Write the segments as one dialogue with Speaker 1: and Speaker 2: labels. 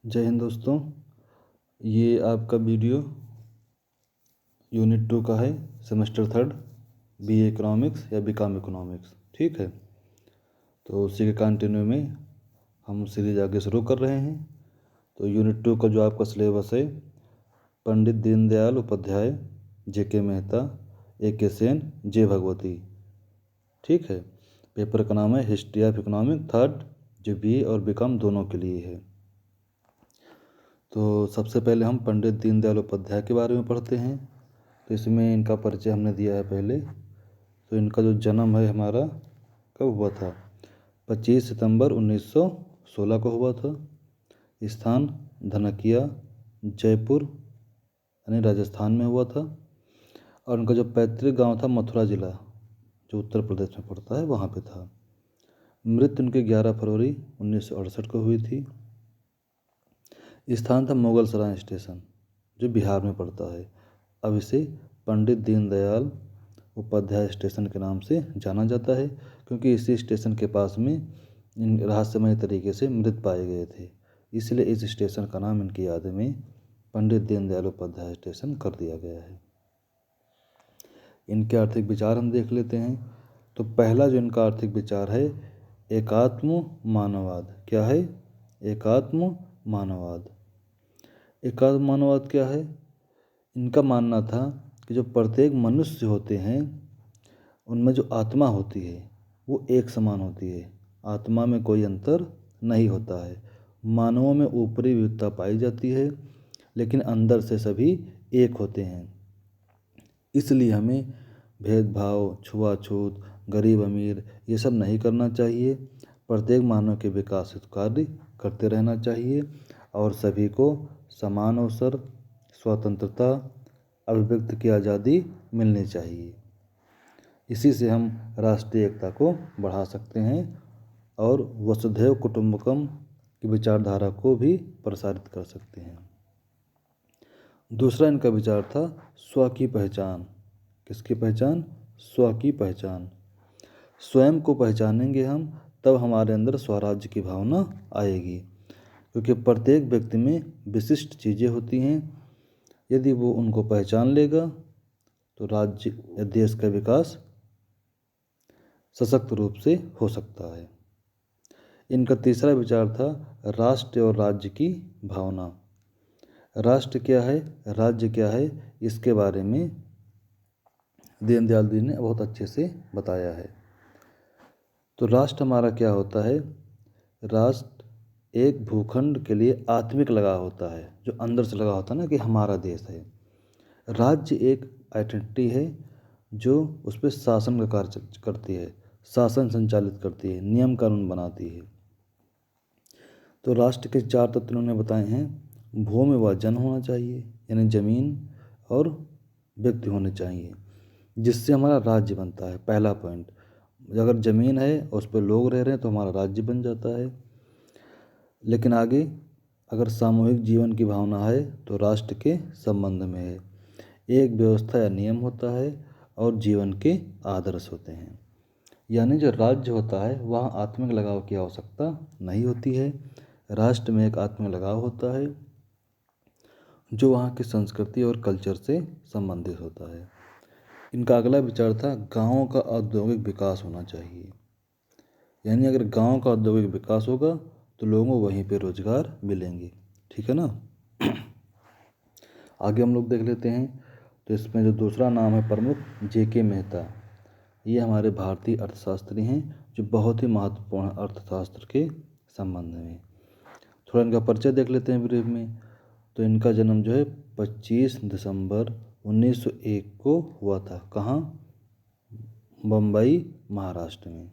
Speaker 1: जय हिंद दोस्तों। ये आपका वीडियो यूनिट 2 का है, सेमेस्टर 3 बीए इकोनॉमिक्स या बीकॉम इकोनॉमिक्स। ठीक है, तो उसी के कंटिन्यू में हम सीरीज आगे शुरू कर रहे हैं। तो यूनिट 2 का जो आपका सिलेबस है, पंडित दीनदयाल उपाध्याय, जेके मेहता, एके सेन, जे भगवती। ठीक है, पेपर का नाम है हिस्ट्री ऑफ इकोनॉमिक थर्ड, जो बीए और बीकॉम दोनों के लिए है। तो सबसे पहले हम पंडित दीनदयाल उपाध्याय के बारे में पढ़ते हैं। तो इसमें इनका परिचय हमने दिया है पहले। तो इनका जो जन्म है हमारा कब हुआ था, 25 सितंबर 1916 को हुआ था। स्थान धनकिया, जयपुर यानी राजस्थान में हुआ था। और उनका जो पैतृक गांव था मथुरा जिला, जो उत्तर प्रदेश में पड़ता है, वहाँ पे था। मृत्यु उनके 11 फरवरी 1968 को हुई थी। स्थान था मुगल सराय स्टेशन, जो बिहार में पड़ता है। अब इसे पंडित दीनदयाल उपाध्याय स्टेशन के नाम से जाना जाता है, क्योंकि इसी स्टेशन के पास में इन रहस्यमय तरीके से मृत पाए गए थे। इसलिए इस स्टेशन का नाम इनकी याद में पंडित दीनदयाल उपाध्याय स्टेशन कर दिया गया है। इनके आर्थिक विचार हम देख लेते हैं। तो पहला जो इनका आर्थिक विचार है, एकात्म मानववाद। क्या है? एकात्म मानववाद। एकात्म मानववाद क्या है? इनका मानना था कि जो प्रत्येक मनुष्य होते हैं, उनमें जो आत्मा होती है वो एक समान होती है। आत्मा में कोई अंतर नहीं होता है। मानवों में ऊपरी विविधता पाई जाती है, लेकिन अंदर से सभी एक होते हैं। इसलिए हमें भेदभाव, छुआछूत, गरीब अमीर ये सब नहीं करना चाहिए। प्रत्येक मानव के विकास हेतु कार्य करते रहना चाहिए और सभी को समान अवसर, स्वतंत्रता, अभिव्यक्ति की आज़ादी मिलनी चाहिए। इसी से हम राष्ट्रीय एकता को बढ़ा सकते हैं और वसुधैव कुटुंबकम की विचारधारा को भी प्रसारित कर सकते हैं। दूसरा इनका विचार था स्व की पहचान। किसकी पहचान? स्व की पहचान। स्वयं को पहचानेंगे हम, तब हमारे अंदर स्वराज्य की भावना आएगी, क्योंकि प्रत्येक व्यक्ति में विशिष्ट चीज़ें होती हैं। यदि वो उनको पहचान लेगा तो राज्य या देश का विकास सशक्त रूप से हो सकता है। इनका तीसरा विचार था राष्ट्र और राज्य की भावना। राष्ट्र क्या है, राज्य क्या है, इसके बारे में दीनदयाल जी ने बहुत अच्छे से बताया है। तो राष्ट्र हमारा क्या होता है? राष्ट्र एक भूखंड के लिए आत्मिक लगाव होता है, जो अंदर से लगा होता है ना, कि हमारा देश है। राज्य एक आइडेंटिटी है जो उस पर शासन का कार्य करती है, शासन संचालित करती है, नियम कानून बनाती है। तो राष्ट्र के 4 तत्व उन्होंने बताए हैं। भूमि व जन होना चाहिए, यानी जमीन और व्यक्ति होने चाहिए, जिससे हमारा राज्य बनता है। पहला पॉइंट, अगर ज़मीन है और उस पर लोग रह रहे हैं तो हमारा राज्य बन जाता है। लेकिन आगे अगर सामूहिक जीवन की भावना है तो राष्ट्र के संबंध में है। एक व्यवस्था या नियम होता है और जीवन के आदर्श होते हैं। यानी जो राज्य होता है वहाँ आत्मिक लगाव की आवश्यकता नहीं होती है। राष्ट्र में एक आत्मिक लगाव होता है जो वहाँ की संस्कृति और कल्चर से संबंधित होता है। इनका अगला विचार था गाँवों का औद्योगिक विकास होना चाहिए। यानी अगर गांव का औद्योगिक विकास होगा तो लोगों को वहीं पे रोजगार मिलेंगे। ठीक है ना। आगे हम लोग देख लेते हैं। तो इसमें जो दूसरा नाम है प्रमुख, जेके मेहता। ये हमारे भारतीय अर्थशास्त्री हैं जो बहुत ही महत्वपूर्ण अर्थशास्त्र के संबंध में। थोड़ा इनका परिचय देख लेते हैं ब्रीफ में। तो इनका जन्म जो है 25 दिसंबर 1901 को हुआ था। कहाँ? बम्बई, महाराष्ट्र में।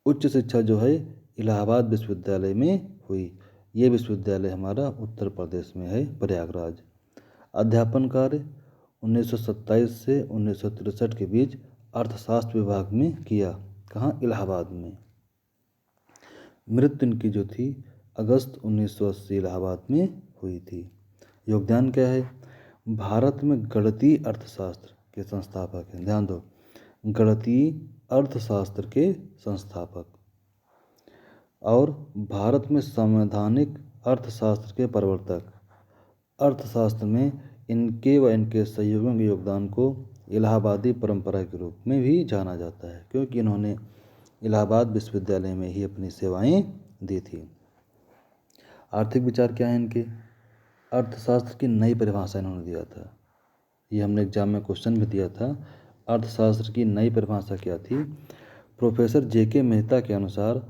Speaker 1: उच्च शिक्षा जो है इलाहाबाद विश्वविद्यालय में हुई। ये विश्वविद्यालय हमारा उत्तर प्रदेश में है, प्रयागराज। अध्यापन कार्य 1927 से 1963 के बीच अर्थशास्त्र विभाग में किया। कहाँ? इलाहाबाद में। मृत्यु इनकी जो थी अगस्त 1980 इलाहाबाद में हुई थी। योगदान क्या है? भारत में गणितीय अर्थशास्त्र के संस्थापक हैं। ध्यान दो, गणितीय अर्थशास्त्र के संस्थापक। और भारत में संवैधानिक अर्थशास्त्र के प्रवर्तक। अर्थशास्त्र में इनके व इनके सहयोगियों के योगदान को इलाहाबादी परंपरा के रूप में भी जाना जाता है, क्योंकि इन्होंने इलाहाबाद विश्वविद्यालय में ही अपनी सेवाएं दी थी। आर्थिक विचार क्या है इनके? अर्थशास्त्र की नई परिभाषा इन्होंने दिया था। ये हमने एग्जाम में क्वेश्चन भी दिया था। अर्थशास्त्र की नई परिभाषा क्या थी? प्रोफेसर जेके मेहता के अनुसार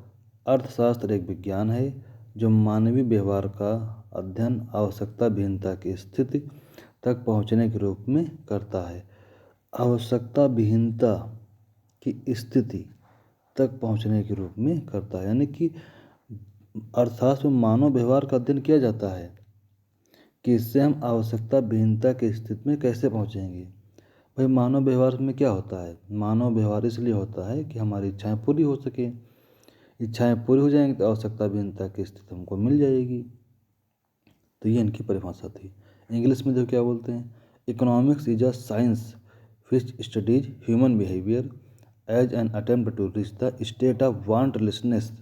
Speaker 1: अर्थशास्त्र एक विज्ञान है जो मानवीय व्यवहार का अध्ययन आवश्यकता विहीनता की स्थिति तक पहुंचने के रूप में करता है। आवश्यकता विहीनता की स्थिति तक पहुंचने के रूप में करता है, यानी कि अर्थशास्त्र में मानव व्यवहार का अध्ययन किया जाता है कि इससे हम आवश्यकता विहीनता की स्थिति में कैसे पहुंचेंगे। भाई मानव व्यवहार में क्या होता है? मानव व्यवहार इसलिए होता है कि हमारी इच्छाएं पूरी हो सके। इच्छाएं पूरी हो जाएंगी तो आवश्यकता विहीनता की स्थिति हमको मिल जाएगी। तो ये इनकी परिभाषा थी। इंग्लिश में जो क्या बोलते हैं, economics is a science which studies human behaviour as an attempt to reach the state of wantlessness.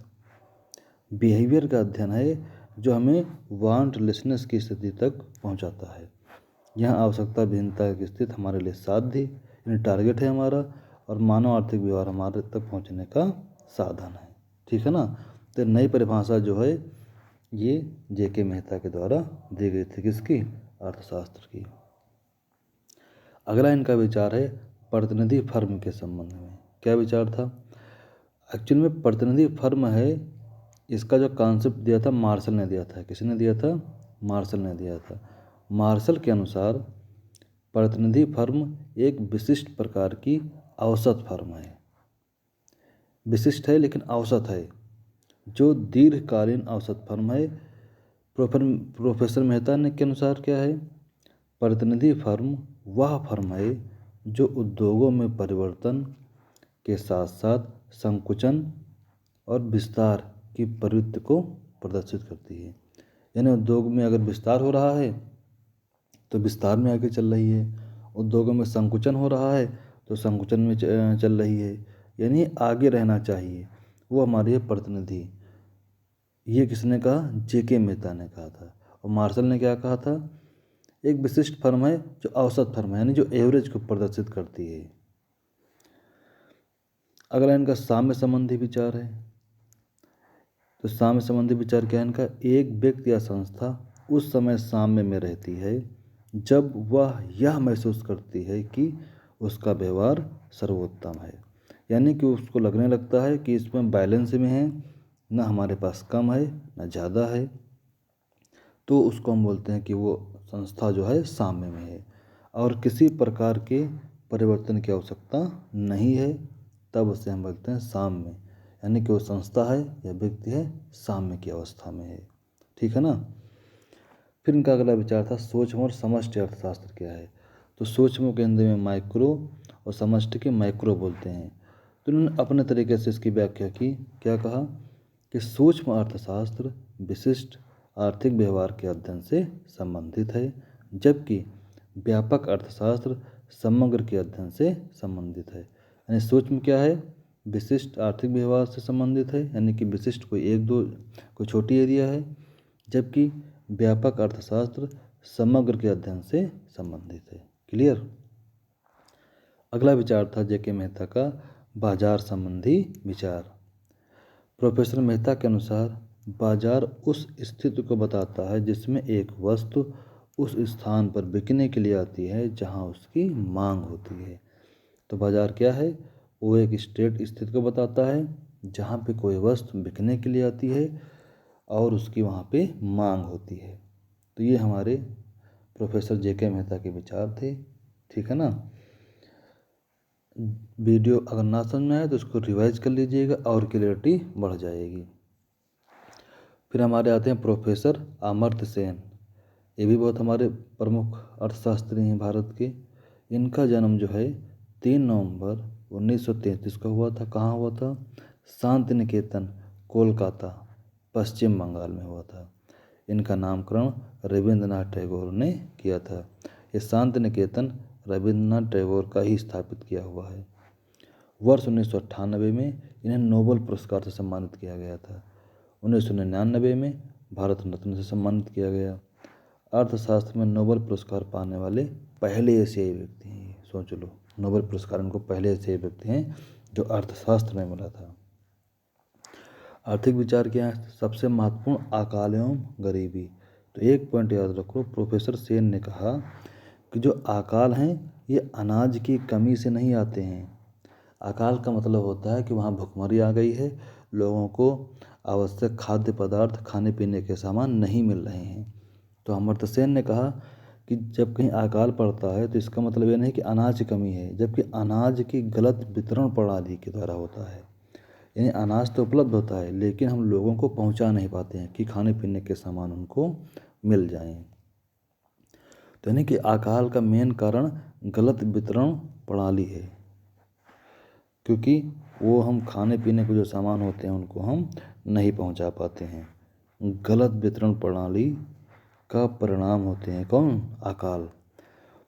Speaker 1: Behaviour का अध्ययन है जो हमें वांटलेसनेस की स्थिति तक पहुंचाता है। यहाँ आवश्यकता विहीनता की स्थिति हमारे लिए साध्य यानी टारगेट है हमारा, और मानव आर्थिक व्यवहार हमारे तक पहुँचने का साधन है। ठीक है ना। तो नई परिभाषा जो है ये जेके मेहता के द्वारा दी गई थी, किसकी? अर्थशास्त्र की। अगला इनका विचार है प्रतिनिधि फर्म के संबंध में। क्या विचार था? एक्चुअल में प्रतिनिधि फर्म है, इसका जो कॉन्सेप्ट दिया था मार्शल ने दिया था। किसने दिया था? मार्शल ने दिया था। मार्शल के अनुसार प्रतिनिधि फर्म एक विशिष्ट प्रकार की औसत फर्म है। विशिष्ट है लेकिन औसत है, जो दीर्घकालीन औसत फर्म है। प्रोफेसर मेहता ने के अनुसार क्या है? प्रतिनिधि फर्म वह फर्म है जो उद्योगों में परिवर्तन के साथ साथ संकुचन और विस्तार की प्रवृत्ति को प्रदर्शित करती है। यानी उद्योग में अगर विस्तार हो रहा है तो विस्तार में आगे चल रही है, उद्योगों में संकुचन हो रहा है तो संकुचन में चल रही है, यानी आगे रहना चाहिए। वो हमारी है प्रतिनिधि। ये किसने कहा? जेके मेहता ने कहा था। और मार्शल ने क्या कहा था? एक विशिष्ट फर्म है जो औसत फर्म है, यानी जो एवरेज को प्रदर्शित करती है। अगला इनका साम्य संबंधी विचार है। तो साम्य संबंधी विचार क्या है इनका? एक व्यक्ति या संस्था उस समय साम्य में रहती है जब वह यह महसूस करती है कि उसका व्यवहार सर्वोत्तम है, यानी कि उसको लगने लगता है कि इसमें बैलेंस में है, ना हमारे पास कम है ना ज़्यादा है, तो उसको हम बोलते हैं कि वो संस्था जो है साम्य में है और किसी प्रकार के परिवर्तन की आवश्यकता नहीं है, तब उसे हम बोलते हैं साम्य। यानी कि वो संस्था है या व्यक्ति है साम्य की अवस्था में है। ठीक है ना। फिर इनका अगला विचार था सूक्ष्म और समष्टि अर्थशास्त्र क्या है। तो सूक्ष्म के हिंदी में माइक्रो और समष्टि के मैक्रो बोलते हैं। तो इन्होंने अपने तरीके से इसकी व्याख्या की। क्या कहा कि सूक्ष्म अर्थशास्त्र विशिष्ट आर्थिक व्यवहार के अध्ययन से संबंधित है, जबकि व्यापक अर्थशास्त्र समग्र के अध्ययन से संबंधित है। यानी सूक्ष्म क्या है? विशिष्ट आर्थिक व्यवहार से संबंधित है, यानी कि विशिष्ट कोई एक दो कोई छोटी एरिया है, जबकि व्यापक अर्थशास्त्र समग्र के अध्ययन से संबंधित है। क्लियर। अगला विचार था जेके मेहता का बाजार संबंधी विचार। प्रोफेसर मेहता के अनुसार बाजार उस स्थिति को बताता है जिसमें एक वस्तु उस स्थान पर बिकने के लिए आती है जहां उसकी मांग होती है। तो बाजार क्या है? वो एक स्टेट स्थिति को बताता है जहाँ पे कोई वस्तु बिकने के लिए आती है और उसकी वहाँ पे मांग होती है। तो ये हमारे प्रोफेसर जेके मेहता के विचार थे। ठीक है ना। वीडियो अगर ना समझ में आए तो उसको रिवाइज कर लीजिएगा और क्लियरिटी बढ़ जाएगी। फिर हमारे आते हैं प्रोफेसर अमर्त्य सेन। ये भी बहुत हमारे प्रमुख अर्थशास्त्री हैं भारत के। इनका जन्म जो है 3 नवंबर 1933 को हुआ था। कहाँ हुआ था? शांति निकेतन, कोलकाता, पश्चिम बंगाल में हुआ था। इनका नामकरण रविंद्रनाथ टैगोर ने किया था। ये शांति निकेतन रविंद्रनाथ टैगोर का ही स्थापित किया हुआ है। वर्ष 1998 में इन्हें नोबेल पुरस्कार से सम्मानित किया गया था। 1999 में भारत रत्न से सम्मानित किया गया। अर्थशास्त्र में नोबेल पुरस्कार पाने वाले पहले एशियाई व्यक्ति हैं। सोच लो, नोबेल पुरस्कार उनको पहले एशियाई व्यक्ति हैं जो अर्थशास्त्र में मिला था। आर्थिक विचार क्या है? सबसे महत्वपूर्ण अकाल एवं गरीबी। तो एक पॉइंट याद रखो, प्रोफेसर सेन ने कहा कि जो अकाल हैं ये अनाज की कमी से नहीं आते हैं। अकाल का मतलब होता है कि वहाँ भुखमरी आ गई है, लोगों को आवश्यक खाद्य पदार्थ, खाने पीने के सामान नहीं मिल रहे हैं। तो अमर्त्य सेन ने कहा कि जब कहीं अकाल पड़ता है तो इसका मतलब ये नहीं कि अनाज की कमी है, जबकि अनाज की गलत वितरण प्रणाली के द्वारा होता है। यानी अनाज तो उपलब्ध होता है लेकिन हम लोगों को पहुंचा नहीं पाते हैं कि खाने पीने के सामान उनको मिल जाएं। तो यानी कि अकाल का मेन कारण गलत वितरण प्रणाली है, क्योंकि वो हम खाने पीने के जो सामान होते हैं उनको हम नहीं पहुंचा पाते हैं। गलत वितरण प्रणाली का परिणाम होते हैं कौन? अकाल।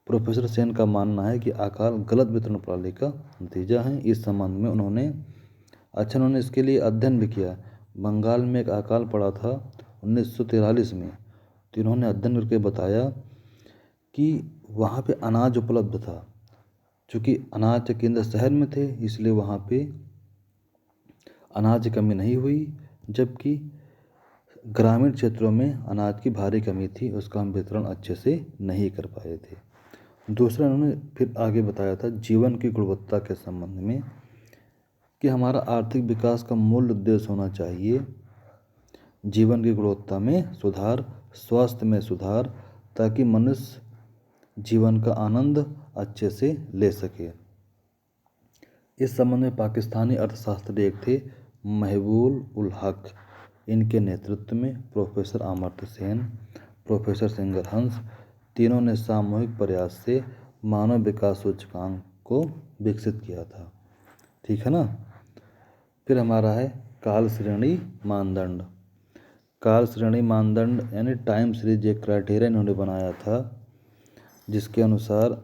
Speaker 1: प्रोफेसर सेन का मानना है कि अकाल गलत वितरण प्रणाली का नतीजा है। इस संबंध में उन्होंने इसके लिए अध्ययन भी किया। बंगाल में एक अकाल पड़ा था 1943 में, तो इन्होंने अध्ययन करके बताया कि वहाँ पे अनाज उपलब्ध था। चूँकि अनाज के केंद्र शहर में थे इसलिए वहाँ पे अनाज की कमी नहीं हुई, जबकि ग्रामीण क्षेत्रों में अनाज की भारी कमी थी, उसका हम वितरण अच्छे से नहीं कर पाए थे। दूसरा उन्होंने फिर आगे बताया था जीवन की गुणवत्ता के संबंध में कि हमारा आर्थिक विकास का मूल उद्देश्य होना चाहिए जीवन की गुणवत्ता में सुधार, स्वास्थ्य में सुधार, ताकि मनुष्य जीवन का आनंद अच्छे से ले सके। इस संबंध में पाकिस्तानी अर्थशास्त्री एक थे महबूब उल हक। इनके नेतृत्व में professor Amartya Sen, professor singer हंस तीनों ने सामूहिक प्रयास से मानव विकास सूचकांक को विकसित किया था। ठीक है ना। फिर हमारा है काल श्रेणी मानदंड। काल श्रेणी मानदंड यानी टाइम सीरीज एक क्राइटेरिया इन्होंने बनाया था, जिसके अनुसार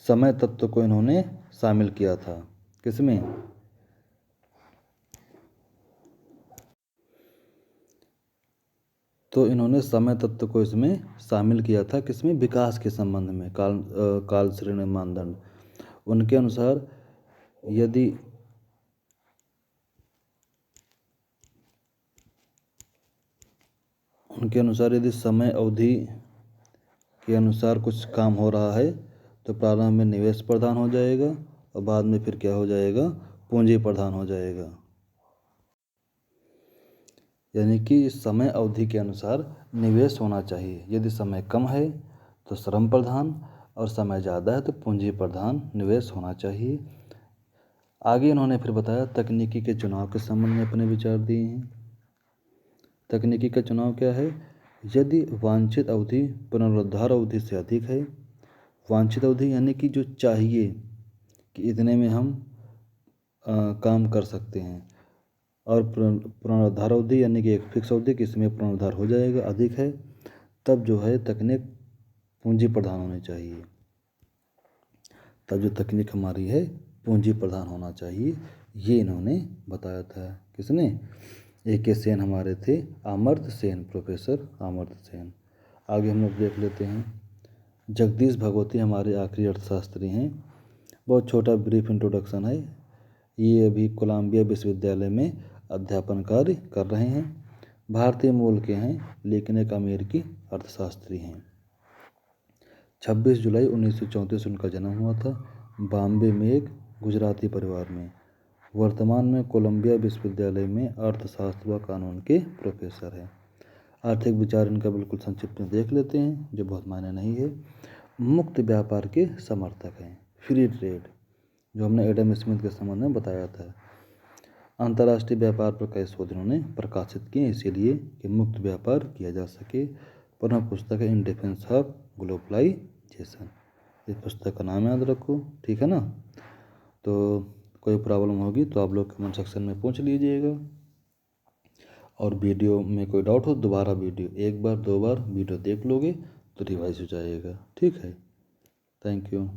Speaker 1: समय तत्व को इन्होंने शामिल किया था। किसमें? तो इन्होंने समय तत्व को इसमें शामिल किया था। किसमें? विकास के संबंध में काल श्रेणी मानदंड। उनके अनुसार यदि समय अवधि के अनुसार कुछ काम हो रहा है तो प्रारंभ में निवेश प्रदान हो जाएगा और बाद में फिर क्या हो जाएगा? पूंजी प्रदान हो जाएगा। यानी कि समय अवधि के अनुसार निवेश होना चाहिए। यदि समय कम है तो श्रम प्रधान और समय ज़्यादा है तो पूंजी प्रधान निवेश होना चाहिए। आगे इन्होंने फिर बताया तकनीकी के चुनाव के संबंध में अपने विचार दिए हैं। तकनीकी का चुनाव क्या है? यदि वांछित अवधि पुनरुद्धार अवधि से अधिक है, वांछित अवधि यानी कि जो चाहिए कि इतने में हम काम कर सकते हैं, और पुनरुद्धार अवधि यानी कि एक फिक्स अवधि कि इसमें पुनरुद्धार हो जाएगा, अधिक है, तब जो है तकनीक पूंजी प्रधान होनी चाहिए। तब जो तकनीक हमारी है पूंजी प्रधान होना चाहिए, ये इन्होंने बताया था। किसने? A.K. सेन हमारे थे, अमर्त्य सेन, प्रोफेसर अमर्त्य सेन। आगे हम लोग देख लेते हैं। जगदीश भगवती हमारे आखिरी अर्थशास्त्री हैं। बहुत छोटा ब्रीफ इंट्रोडक्शन है। ये अभी कोलंबिया विश्वविद्यालय में अध्यापन कार्य कर रहे हैं। भारतीय मूल के हैं लेकिन एक अमेरिकी अर्थशास्त्री हैं। 26 जुलाई 1934 उनका जन्म हुआ था बॉम्बे में एक गुजराती परिवार में। वर्तमान में कोलंबिया विश्वविद्यालय में अर्थशास्त्र व कानून के प्रोफेसर हैं। आर्थिक विचार इनका बिल्कुल संक्षिप्त में देख लेते हैं, जो बहुत मायने नहीं है। मुक्त व्यापार के समर्थक हैं, फ्री ट्रेड, जो हमने एडम स्मिथ के संबंध में बताया था। अंतर्राष्ट्रीय व्यापार पर कई शोध इन्होंने प्रकाशित किए, इसीलिए कि मुक्त व्यापार किया जा सके। पुनः पुस्तक है इन डिफेंस ऑफ ग्लोबलाइजेशन। इस पुस्तक का नाम याद रखो, ठीक है ना। तो कोई प्रॉब्लम होगी तो आप लोग कमेंट सेक्शन में पूछ लीजिएगा, और वीडियो में कोई डाउट हो दोबारा वीडियो एक बार दो बार वीडियो देख लोगे तो रिवाइज हो जाएगा। ठीक है, थैंक यू।